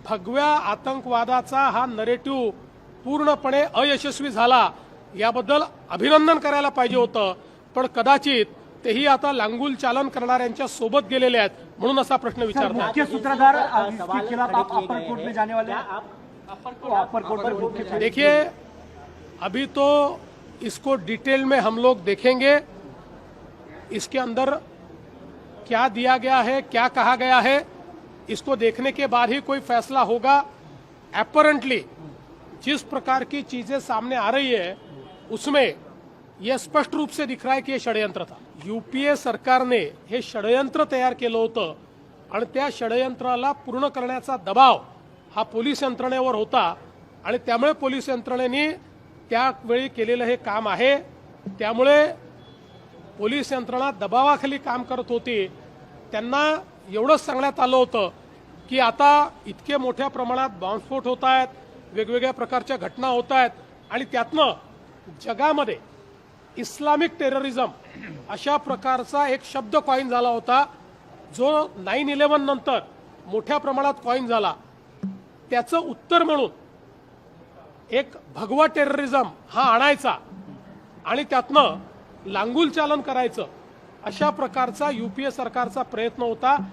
भगव्या आतंकवादाचा हा नरेटिव्ह पूर्णपणे अयशस्वी झाला, याबद्दल अभिनंदन करायला पाहिजे होतं, पण कदाचित तेही आता लांगुल चालन करणाऱ्यांच्या सोबत गेलेले आहेत म्हणून असा प्रश्न विचारतात। मुख्य सूत्रधार इसके खिलाफ आप अपर कोर्ट में जाने वाले हैं? अपर कोर्ट में देखिए, अभी तो इसको डिटेल में हम लोग देखेंगे, इसके अंदर क्या दिया गया है, क्या कहा गया है, इसको देखने के बाद ही कोई फैसला होगा। अपरेंटली जिस प्रकार की चीजें सामने आ रही है उसमें यह स्पष्ट रूप से दिख रहा है की हे षडयंत्र था। यूपीए सरकारने हे षडयंत्र तयार केलं होतं आणि त्या षडयंत्राला पूर्ण करण्याचा दबाव हा पोलीस यंत्रणेवर होता आणि त्यामुळे पोलीस यंत्रणेने त्यावेळी केलेलं हे काम आहे। त्यामुळे पोलीस यंत्रणा दबावाखाली काम करत होती। त्यांना एवढंच सांगण्यात आलं होतं की आता इतके मोठ्या प्रमाणात बॉम्बस्फोट होत आहेत, वेगवेगळ्या प्रकारच्या घटना होत आहेत आणि त्यातनं जगामध्ये इस्लामिक टेररिझम अशा प्रकारचा एक शब्द कॉइन झाला होता, जो 9/11 नंतर मोठ्या प्रमाणात कॉइन झाला। त्याचं उत्तर म्हणून एक भगवा टेररिझम हा आणायचा आणि त्यातनं लांगुल चालन करायचं, अशा प्रकारचा यूपीए सरकारचा प्रयत्न होता।